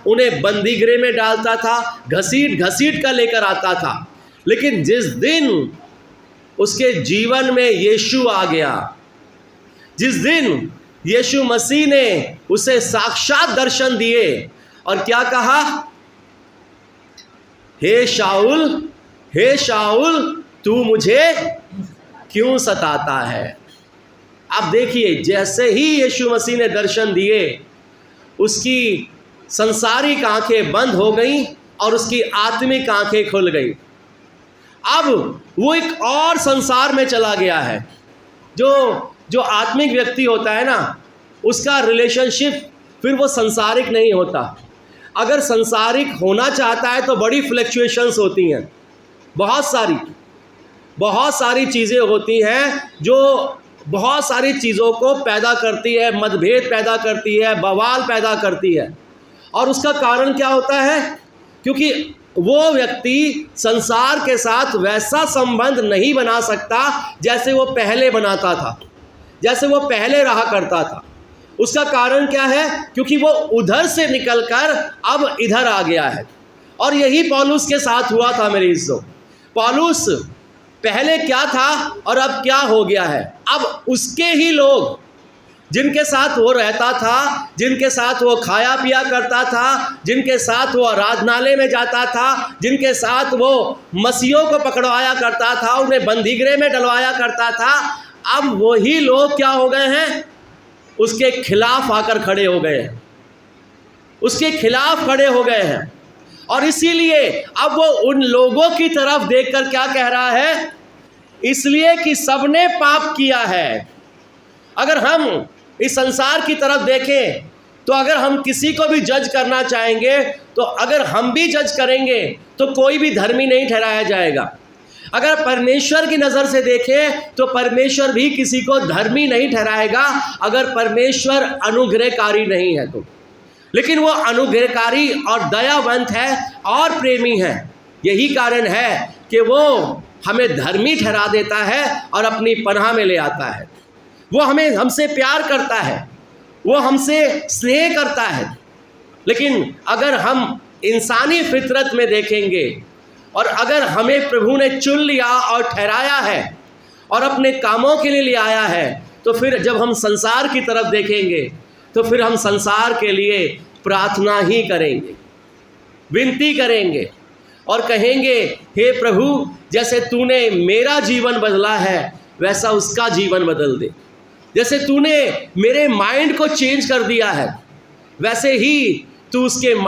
उन्हें बंदीगृह में डालता था, घसीट घसीट कर लेकर आता था। लेकिन जिस दिन उसके जीवन में यीशु आ गया, जिस दिन यीशु मसीह ने उसे साक्षात दर्शन दिए और क्या कहा, हे शाऊल तू मुझे क्यों सताता है। आप देखिए, जैसे ही यीशु मसीह ने दर्शन दिए, उसकी संसारिक आंखें बंद हो गईं और उसकी आत्मिक आंखें खुल गई। अब वो एक और संसार में चला गया है। जो आत्मिक व्यक्ति होता है ना, उसका रिलेशनशिप फिर वो संसारिक नहीं होता। अगर संसारिक होना चाहता है तो बड़ी फ्लक्चुएशंस होती हैं, बहुत सारी चीज़ें होती हैं जो बहुत सारी चीज़ों को पैदा करती है, मतभेद पैदा करती है, बवाल पैदा करती है। और उसका कारण क्या होता है? क्योंकि वो व्यक्ति संसार के साथ वैसा संबंध नहीं बना सकता जैसे वो पहले बनाता था, जैसे वो पहले रहा करता था। उसका कारण क्या है? क्योंकि वो उधर से निकलकर अब इधर आ गया है। और यही पौलुस के साथ हुआ था मेरे इज्जो। पौलुस पहले क्या था और अब क्या हो गया है। अब उसके ही लोग जिनके साथ वो रहता था, जिनके साथ वो खाया पिया करता था, जिनके साथ वो आराधनालय में जाता था, जिनके साथ वो मसीहों को पकड़वाया करता था, उन्हें बंदीगृह में डलवाया करता था, अब वही लोग क्या हो गए हैं? उसके खिलाफ आकर खड़े हो गए हैं, उसके खिलाफ खड़े हो गए हैं। और इसीलिए अब वो उन लोगों की तरफ देखकर क्या कह रहा है? इसलिए कि सबने पाप किया है। अगर हम इस संसार की तरफ देखें तो अगर हम किसी को भी जज करना चाहेंगे, तो अगर हम भी जज करेंगे तो कोई भी धर्मी नहीं ठहराया जाएगा। अगर परमेश्वर की नज़र से देखें तो परमेश्वर भी किसी को धर्मी नहीं ठहराएगा अगर परमेश्वर अनुग्रहकारी नहीं है तो। लेकिन वो अनुग्रहकारी और दयावंत है और प्रेमी है। यही कारण है कि वो हमें धर्मी ठहरा देता है और अपनी पनाह में ले आता है। वो हमसे प्यार करता है, वो हमसे स्नेह करता है। लेकिन अगर हम इंसानी फितरत में देखेंगे और अगर हमें प्रभु ने चुन लिया और ठहराया है और अपने कामों के लिए ले आया है, तो फिर जब हम संसार की तरफ देखेंगे तो फिर हम संसार के लिए प्रार्थना ही करेंगे, विनती करेंगे और कहेंगे, हे प्रभु, जैसे तूने मेरा जीवन बदला है वैसा उसका जीवन बदल दे। जैसे तूने मेरे माइंड को चेंज कर दिया है वैसे ही तू उसके